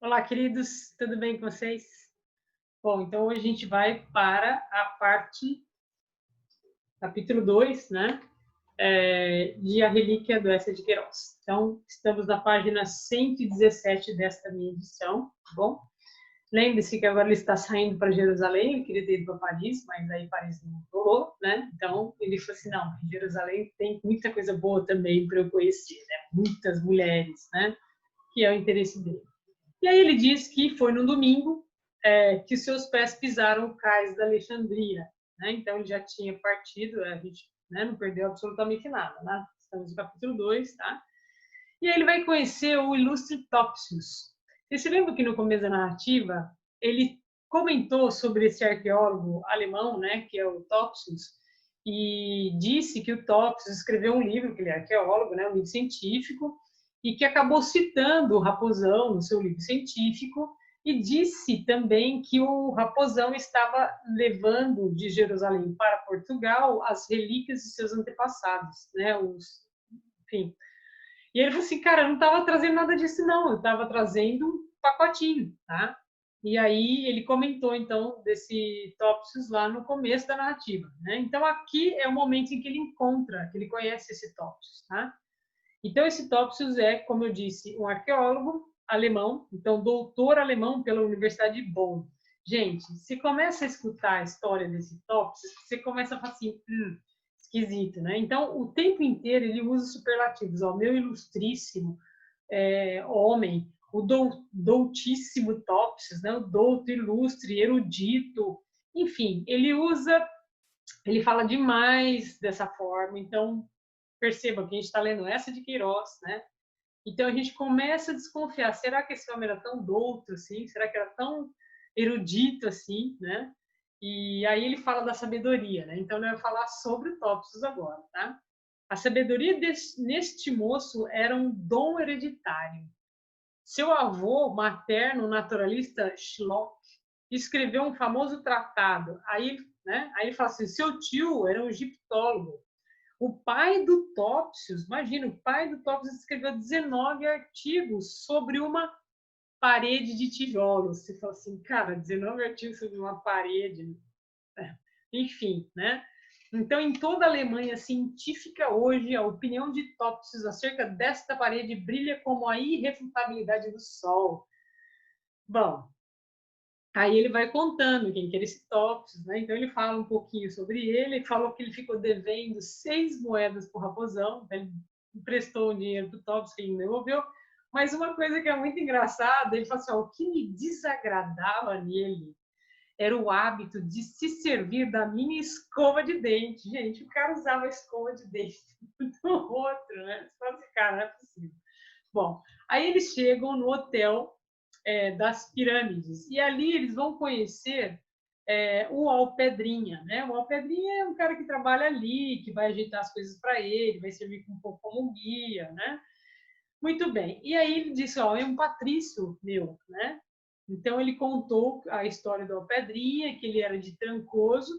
Olá, queridos, tudo bem com vocês? Bom, então hoje a gente vai para a parte, capítulo 2, né? De A Relíquia do Eça de Queiroz. Então, estamos na página 117 desta minha edição, tá bom? Lembre-se que agora ele está saindo para Jerusalém, ele queria ter ido para Paris, mas aí Paris não rolou, né? Então, ele falou assim, não, Jerusalém tem muita coisa boa também para eu conhecer, né? Muitas mulheres, né? Que é o interesse dele. E aí ele diz que foi no domingo que seus pés pisaram o cais da Alexandria, né? Então ele já tinha partido, a gente, né, não perdeu absolutamente nada, né? Estamos no capítulo 2, tá? E aí ele vai conhecer o ilustre Topsius. Você se lembra que no começo da narrativa ele comentou sobre esse arqueólogo alemão, né, que é o Topsius, e disse que o Topsius escreveu um livro, que ele é arqueólogo, né, um livro científico, e que acabou citando o Raposão no seu livro científico, e disse também que o Raposão estava levando de Jerusalém para Portugal as relíquias de seus antepassados, né, enfim. E ele falou assim, cara, eu não estava trazendo nada disso, não, eu estava trazendo um pacotinho, tá? E aí ele comentou, então, desse Topsius lá no começo da narrativa, né? Então aqui é o momento em que ele encontra, que ele conhece esse Topsius, tá? Então esse Topsius é, como eu disse, um arqueólogo alemão, então doutor alemão pela Universidade de Bonn. Gente, se começa a escutar a história desse Topsius, você começa a falar assim, esquisito, né? Então, o tempo inteiro ele usa superlativos. Ó, meu ilustríssimo homem, o doutíssimo Topsius, né? O douto, ilustre, erudito, enfim, ele fala demais dessa forma. Então, perceba que a gente está lendo essa de Queiroz, né? Então a gente começa a desconfiar, será que esse homem era tão douto assim? Será que era tão erudito assim, né? E aí ele fala da sabedoria, né? Então ele vai falar sobre o Topsius agora, tá? A sabedoria neste moço era um dom hereditário. Seu avô materno, naturalista Schlock, escreveu um famoso tratado. Aí, né? Aí ele fala assim, seu tio era um egiptólogo. O pai do Topsius, imagina, o pai do Topsius escreveu 19 artigos sobre uma parede de tijolos. Você fala assim, cara, 19 artigos sobre uma parede. Enfim, né? Então, em toda a Alemanha científica hoje, a opinião de Topsius acerca desta parede brilha como a irrefutabilidade do sol. Bom, aí ele vai contando quem que era esse Topsius, né? Então ele fala um pouquinho sobre ele, falou que ele ficou devendo 6 moedas por Raposão, ele emprestou o dinheiro para o Topsius, que ele não devolveu, mas uma coisa que é muito engraçada, ele fala assim, ó, o que me desagradava nele era o hábito de se servir da minha escova de dente. Gente, o cara usava a escova de dente do outro, né? Você fala assim, cara, não é possível. Bom, aí eles chegam no hotel das pirâmides. E ali eles vão conhecer o Alpedrinha, né? O Alpedrinha é um cara que trabalha ali, que vai ajeitar as coisas para ele, vai servir um pouco como guia, né? Muito bem. E aí ele disse, ó, é um patrício meu, né? Então ele contou a história do Alpedrinha, que ele era de Trancoso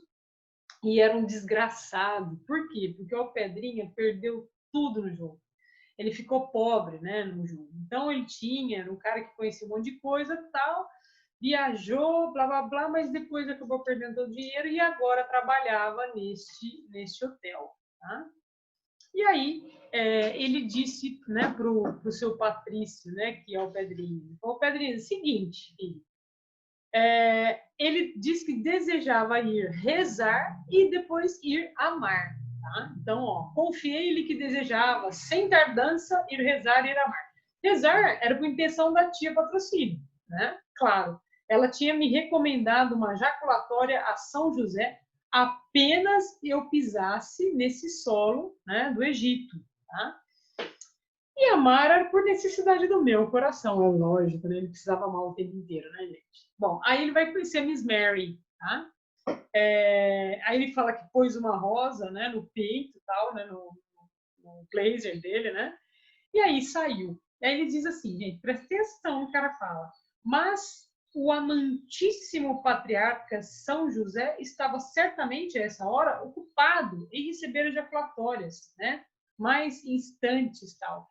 e era um desgraçado. Por quê? Porque o Alpedrinha perdeu tudo no jogo. Ele ficou pobre, né, no jogo. Então ele era um cara que conhecia um monte de coisa, tal, viajou, blá blá blá, mas depois acabou perdendo todo o dinheiro e agora trabalhava neste hotel, tá? E aí ele disse, né, pro seu Patrício, né, que é o Pedrinho, o Pedrinho, seguinte, filho, ele disse que desejava ir rezar e depois ir amar. Tá? Então, ó, confiei-lhe que desejava, sem tardança, ir rezar e ir amar. Rezar era por intenção da tia patrocínio, né? Claro. Ela tinha me recomendado uma jaculatória a São José apenas eu pisasse nesse solo, né, do Egito. Tá? E amar era por necessidade do meu coração, é lógico, né? Ele precisava amar o tempo inteiro, né, gente? Bom, aí ele vai conhecer a Miss Mary, tá? Aí ele fala que pôs uma rosa, né, no peito e tal, né, no blazer dele, né? E aí saiu. Aí ele diz assim, gente, presta atenção no que o cara fala. Mas o amantíssimo patriarca São José estava certamente a essa hora ocupado em receber ejaculatórias, né? Mais instantes tal.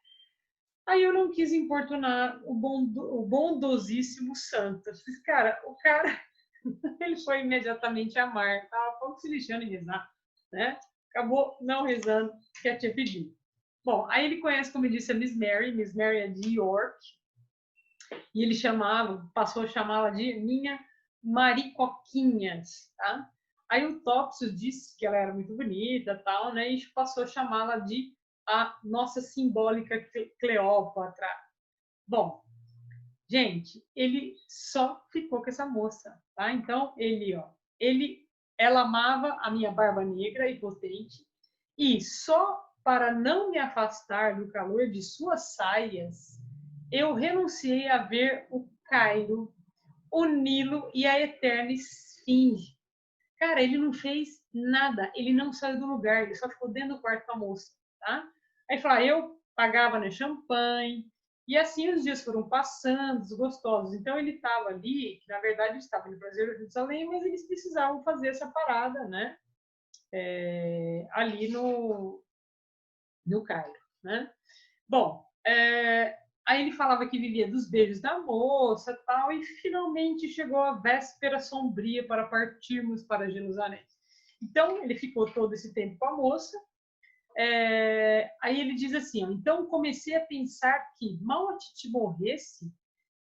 Aí eu não quis importunar o bondosíssimo santo. Cara, o cara, ele foi imediatamente amar, estava pouco se lixando em rezar, né? Acabou não rezando, que a tia pediu. Bom, aí ele conhece, como eu disse, a Miss Mary é de York, e ele passou a chamá-la de minha Maricoquinhas, tá? Aí o Topsius disse que ela era muito bonita, tal, né? E passou a chamá-la de a nossa simbólica Cleópatra. Bom, gente, ele só ficou com essa moça, tá? Então ela amava a minha barba negra e potente, e só para não me afastar do calor de suas saias, eu renunciei a ver o Cairo, o Nilo e a eterna esfinge. Cara, ele não fez nada, ele não saiu do lugar, ele só ficou dentro do quarto com a moça, tá? Aí fala, eu pagava no champanhe, e assim os dias foram passando, gostosos. Então ele estava ali, que na verdade estava no Brasil de Jerusalém, mas eles precisavam fazer essa parada, né? Ali no Cairo, né? Bom, aí ele falava que vivia dos beijos da moça, tal, e finalmente chegou a véspera sombria para partirmos para Jerusalém. Então ele ficou todo esse tempo com a moça. Aí ele diz assim: ó, então comecei a pensar que mal a Titi morresse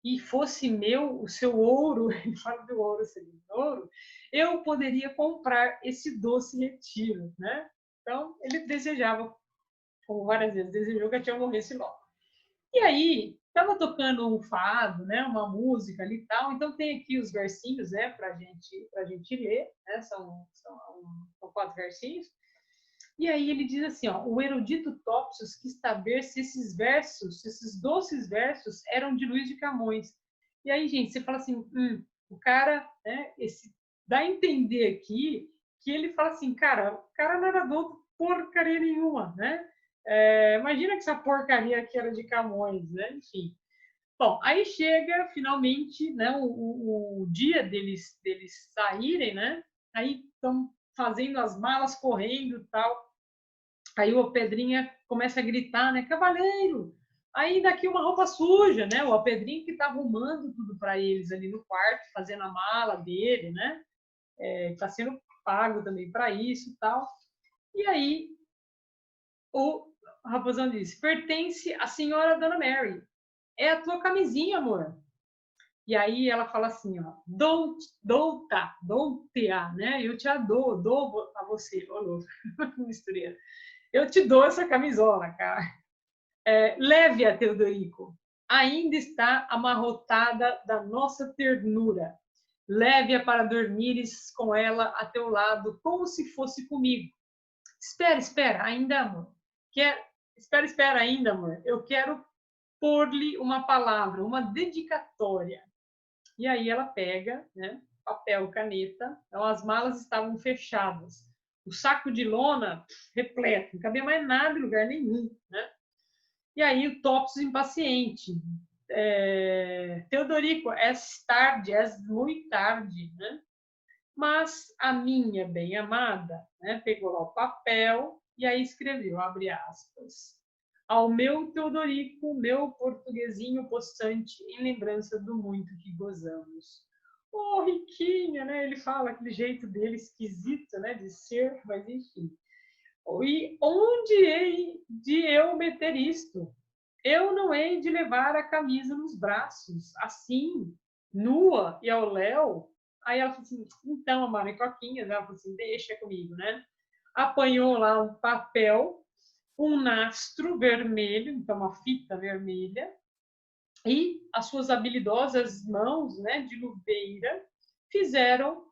e fosse meu o seu ouro, ele fala do ouro, ouro, eu poderia comprar esse doce retiro, né? Então ele desejava, como várias vezes desejou que a tia morresse logo. E aí, estava tocando um fado, né, uma música ali e tal, então tem aqui os versinhos, né, para gente ler, né, são 4 versinhos. E aí ele diz assim, ó, o erudito Topsius quis saber se esses versos, esses doces versos, eram de Luís de Camões. E aí, gente, você fala assim, o cara, né, dá a entender aqui que ele fala assim, cara, o cara não era douto porcaria nenhuma, né? Imagina que essa porcaria aqui era de Camões, né? Enfim. Bom, aí chega finalmente, né, o dia deles saírem, né? Aí estão fazendo as malas, correndo e tal. Aí o Pedrinha começa a gritar, né? Cavaleiro! Aí daqui uma roupa suja, né? O Pedrinho que tá arrumando tudo para eles ali no quarto, fazendo a mala dele, né? Tá sendo pago também para isso e tal. E aí o Raposão disse: pertence à senhora Dona Mary. É a tua camisinha, amor. E aí ela fala assim, ó, dou-te-a, né? Eu te dou a você. Ô, louco, mistureira. Eu te dou essa camisola, cara. Leve-a, Teodorico. Ainda está amarrotada da nossa ternura. Leve-a para dormires com ela a teu lado, como se fosse comigo. Espera, ainda, amor. Espera ainda, amor. Eu quero pôr-lhe uma palavra, uma dedicatória. E aí ela pega, né, papel, caneta. Então as malas estavam fechadas. O saco de lona repleto, não cabia mais nada em lugar nenhum, né? E aí o Topsius impaciente. Teodorico, é tarde, é muito tarde, né? Mas a minha bem-amada, né, pegou lá o papel e aí escreveu, abre aspas, ao meu Teodorico, meu portuguesinho postante, em lembrança do muito que gozamos. Ô, Riquinha, né? Ele fala aquele jeito dele esquisito, né, de ser, mas enfim. E onde hei de eu meter isto? Eu não hei de levar a camisa nos braços, assim, nua e ao léu. Aí ela falou assim, então, a Maricoquinha, ela falou assim, deixa comigo, né? Apanhou lá um papel, um nastro vermelho, então uma fita vermelha, e as suas habilidosas mãos, né, de luveira, fizeram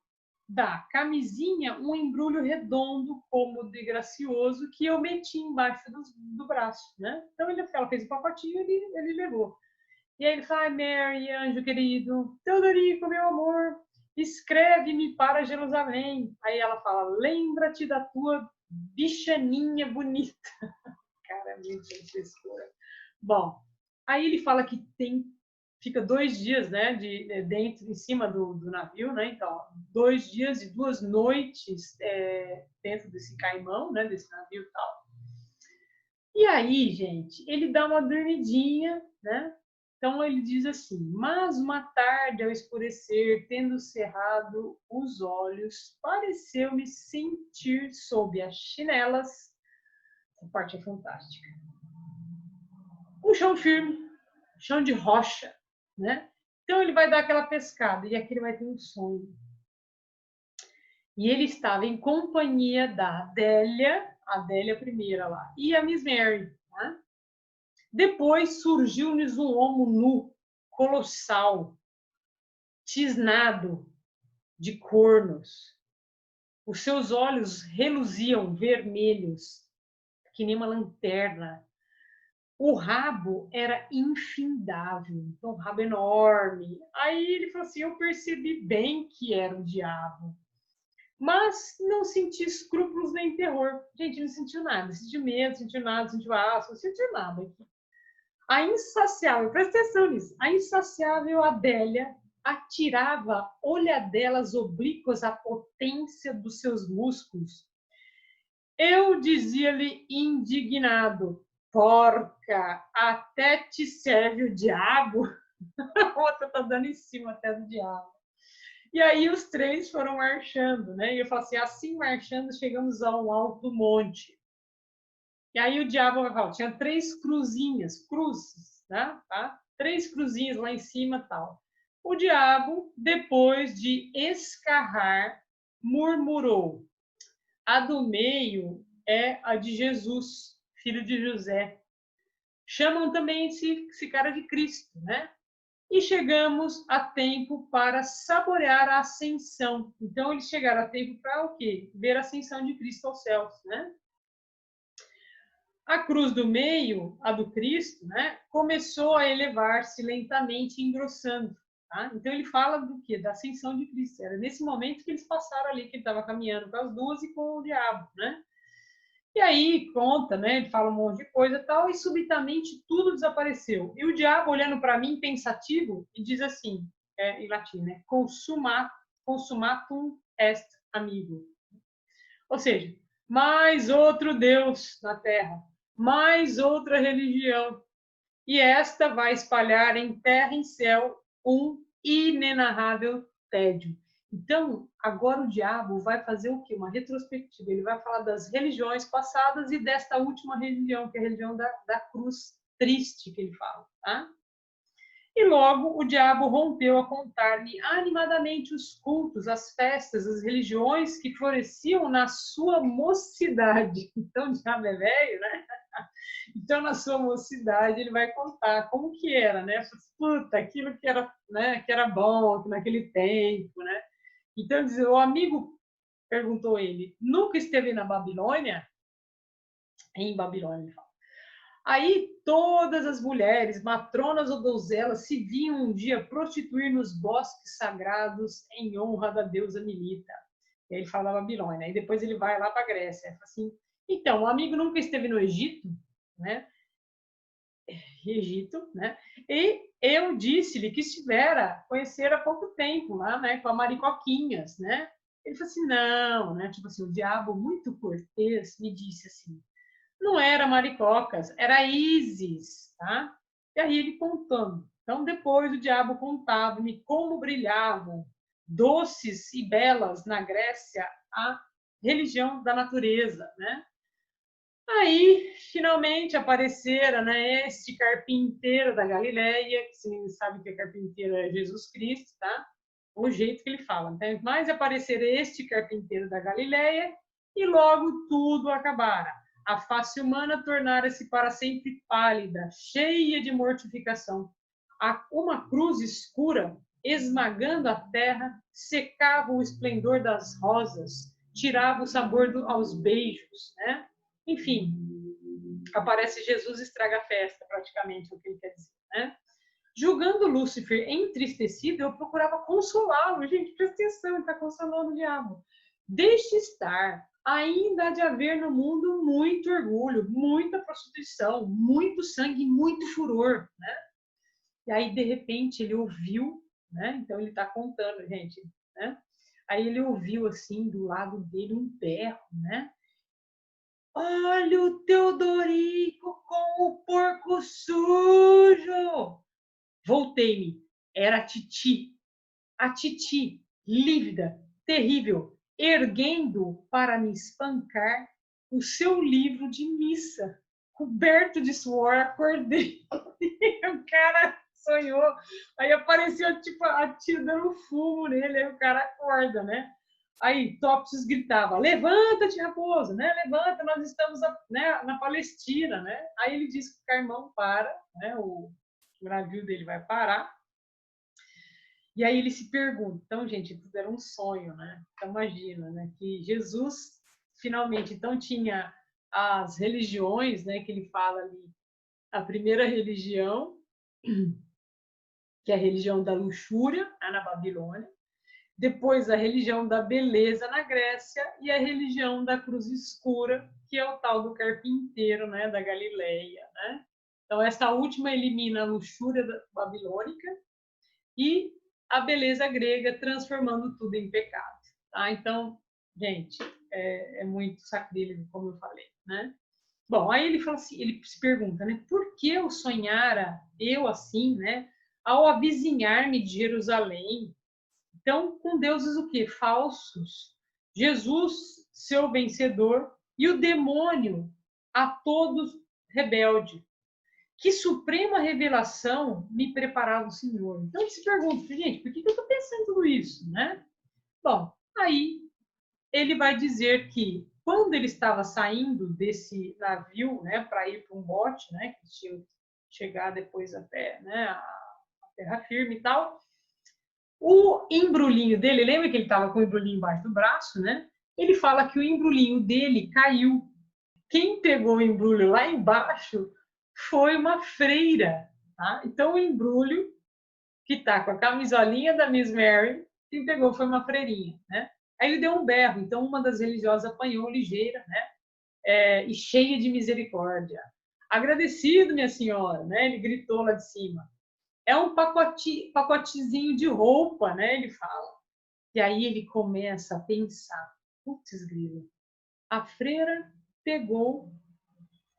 da camisinha um embrulho redondo, cômodo e gracioso que eu meti embaixo do braço, né? Então ela fez o pacotinho e ele levou. E aí ele fala, Mary, anjo querido, Teodorico, meu amor, escreve-me para Jerusalém. Aí ela fala, lembra-te da tua bichaninha bonita. Cara, muito frescura. Bom, aí ele fala que fica 2 dias, né, dentro, em cima do navio, né? Então, 2 dias e 2 noites dentro desse caimão, né, desse navio e tal. E aí, gente, ele dá uma dormidinha, né? Então ele diz assim: mas uma tarde ao escurecer, tendo cerrado os olhos, pareceu-me sentir sob as chinelas, essa parte é fantástica, um chão firme, chão de rocha, né? Então ele vai dar aquela pescada e aqui ele vai ter um sonho. E ele estava em companhia da Adélia, a Adélia primeira lá, e a Miss Mary, né? Depois surgiu-lhes um homo nu, colossal, tisnado de cornos. Os seus olhos reluziam vermelhos, que nem uma lanterna. O rabo era infindável, então, um rabo enorme. Aí ele falou assim, eu percebi bem que era o diabo, mas não senti escrúpulos nem terror. Gente, não sentiu nada, não sentiu medo, não sentiu nada, não sentiu asco, não sentiu nada. A insaciável, presta atenção nisso, a insaciável Adélia atirava olhadelas oblíquas à potência dos seus músculos. Eu dizia-lhe indignado, porca, até te serve o diabo? A outra está dando em cima até do diabo. E aí os três foram marchando, né? E eu falo assim marchando, chegamos a um alto monte. E aí o diabo vai falar, tinha 3 cruzinhas, cruzes, né? Tá? 3 cruzinhas lá em cima, tal. O diabo, depois de escarrar, murmurou: a do meio é a de Jesus, filho de José. Chamam também esse cara de Cristo, né? E chegamos a tempo para saborear a ascensão. Então, eles chegaram a tempo para o quê? Ver a ascensão de Cristo aos céus, né? A cruz do meio, a do Cristo, né, começou a elevar-se lentamente, engrossando. Tá? Então, ele fala do quê? Da ascensão de Cristo. Era nesse momento que eles passaram ali, que ele estava caminhando com as duas e com o diabo, né? E aí conta, né? Ele fala um monte de coisa e tal, e subitamente tudo desapareceu. E o diabo, olhando para mim, pensativo, e diz assim, em latim, né? Consumatum est, amigo. Ou seja, mais outro Deus na Terra, mais outra religião. E esta vai espalhar em terra e em céu um inenarrável tédio. Então, agora o diabo vai fazer o quê? Uma retrospectiva. Ele vai falar das religiões passadas e desta última religião, que é a religião da cruz triste, que ele fala. Tá? E logo o diabo rompeu a contar-me animadamente os cultos, as festas, as religiões que floresciam na sua mocidade. Então, o diabo é velho, né? Então, na sua mocidade, ele vai contar como que era, né? Puta, aquilo que era, né, que era bom naquele tempo, né? Então, o amigo perguntou ele, nunca esteve na Babilônia? Em Babilônia, ele fala. Aí todas as mulheres, matronas ou donzelas, se vinham um dia prostituir nos bosques sagrados em honra da deusa Milita. E aí ele fala Babilônia. Aí depois ele vai lá para a Grécia. Ele fala assim, então, o amigo nunca esteve no Egito, né? Egito, né? E eu disse-lhe que estivera conhecer há pouco tempo lá, né? Com a Maricoquinhas, né? Ele falou assim, não, né? Tipo assim, o diabo muito cortês me disse assim, não era Maricocas, era Ísis, tá? E aí ele contando. Então, depois o diabo contava-me como brilhavam doces e belas na Grécia a religião da natureza, né? Aí, finalmente, aparecera, né, este carpinteiro da Galileia, que se sabe que é carpinteiro é Jesus Cristo, tá? O jeito que ele fala. Então, mas aparecer este carpinteiro da Galileia e logo tudo acabara. A face humana tornara-se para sempre pálida, cheia de mortificação. Uma cruz escura, esmagando a terra, secava o esplendor das rosas, tirava o sabor aos beijos, né? Enfim, aparece Jesus estraga a festa, praticamente, é o que ele quer dizer, né? Julgando Lúcifer entristecido, eu procurava consolá-lo. Gente, presta atenção, ele está consolando o diabo. Deixe estar. Ainda há de haver no mundo muito orgulho, muita prostituição, muito sangue, muito furor, né? E aí, de repente, ele ouviu, né? Então, ele está contando, gente, né? Aí ele ouviu, assim, do lado dele, um berro, né? olha o Teodorico com o porco sujo. Voltei-me. Era a titi, lívida, terrível, erguendo para me espancar o seu livro de missa. Coberto de suor, acordei. O cara sonhou. Aí apareceu tipo a tia dando fumo nele, aí o cara acorda, né? Aí Topsius gritava: levanta-te, raposa, né? Levanta, nós estamos né, na Palestina, né? Aí ele diz que o Carmão para, né? O navio dele vai parar. E aí ele se pergunta, então, gente, tudo era um sonho, né? Então, imagina, né? Que Jesus, finalmente, então, tinha as religiões, né? Que ele fala ali, a primeira religião, que é a religião da luxúria, na Babilônia, depois a religião da beleza na Grécia e a religião da cruz escura, que é o tal do carpinteiro, né? Da Galileia, né? Então, essa última elimina a luxúria babilônica e a beleza grega, transformando tudo em pecado. Tá? Então, gente, é muito sacrílego, como eu falei, né? Bom, aí ele fala assim, ele se pergunta, né? Por que eu sonhara eu assim, né? Ao avizinhar-me de Jerusalém, então com deuses o quê? Falsos. Jesus, seu vencedor, e o demônio a todos rebelde. Que suprema revelação me preparava o Senhor? Então ele se pergunta, gente, por que eu estou pensando tudo isso, né? Bom, aí ele vai dizer que quando ele estava saindo desse navio, né, para ir para um bote, né, que tinha chegar depois até, né, a terra firme e tal, o embrulhinho dele, lembra que ele estava com o embrulhinho embaixo do braço, né? Ele fala que o embrulhinho dele caiu. Quem pegou o embrulho lá embaixo foi uma freira. Tá? Então, o embrulho, que está com a camisolinha da Miss Mary, quem pegou foi uma freirinha. Né? Aí ele deu um berro. Então, uma das religiosas apanhou ligeira, né? E cheia de misericórdia. Agradecido, minha senhora, né? Ele gritou lá de cima. É um pacotezinho de roupa, né? Ele fala. E aí ele começa a pensar. Putz, grilo. A freira pegou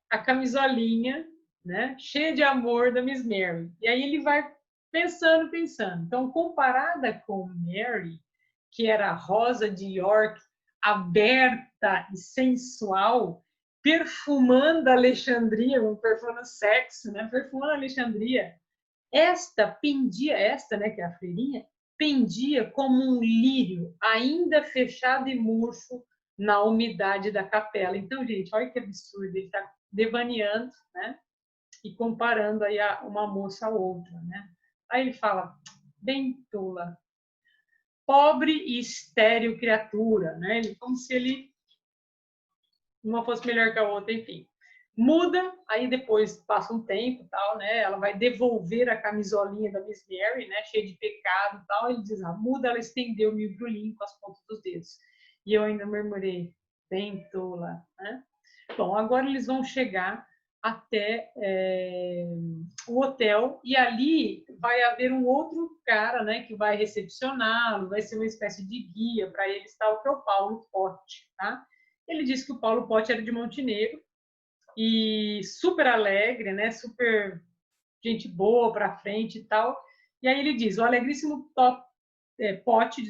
a camisolinha, né, cheia de amor da Miss Mary. E aí ele vai pensando. Então, comparada com Mary, que era a Rosa de York, aberta e sensual, perfumando a Alexandria, perfumando sexo, né, perfumando a Alexandria, esta, né, que é a freirinha, pendia como um lírio, ainda fechado e murcho na umidade da capela. Então, gente, olha que absurdo, ele está devaneando, né? E comparando aí uma moça a outra, né? Aí ele fala, bem tola, pobre e estéril criatura, né? Como se ele uma fosse melhor que a outra, enfim. Muda, aí depois passa um tempo, tal, né? Ela vai devolver a camisolinha da Miss Mary, né? Cheia de pecado, tal. Ele diz, muda, ela estendeu-me o embrulhinho com as pontas dos dedos. E eu ainda murmurei, bem tola, né? Bom, agora eles vão chegar até o hotel e ali vai haver um outro cara, né, que vai recepcioná-lo, vai ser uma espécie de guia para eles, tal, que é o Paulo Pote, tá? Ele disse que o Paulo Pote era de Montenegro e super alegre, né, super gente boa para frente e tal. E aí ele diz, o alegríssimo Pote,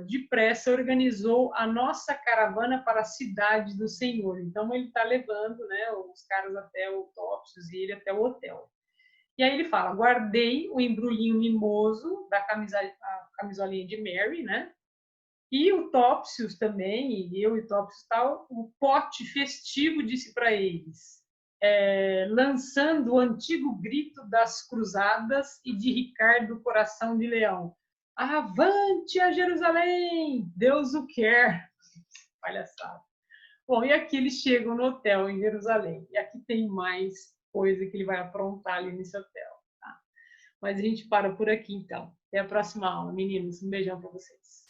depressa organizou a nossa caravana para a cidade do Senhor. Então ele está levando, né, os caras até o Topsius e ele até o hotel. E aí ele fala, guardei o embrulhinho mimoso da camisolinha de Mary, né? E o Topsius também, e eu e Topsius tal, o Pote festivo disse para eles, lançando o antigo grito das cruzadas e de Ricardo Coração de Leão. Avante a Jerusalém! Deus o quer! Palhaçada. Bom, e aqui eles chegam no hotel em Jerusalém. E aqui tem mais coisa que ele vai aprontar ali nesse hotel. Tá? Mas a gente para por aqui, então. Até a próxima aula, meninos. Um beijão para vocês.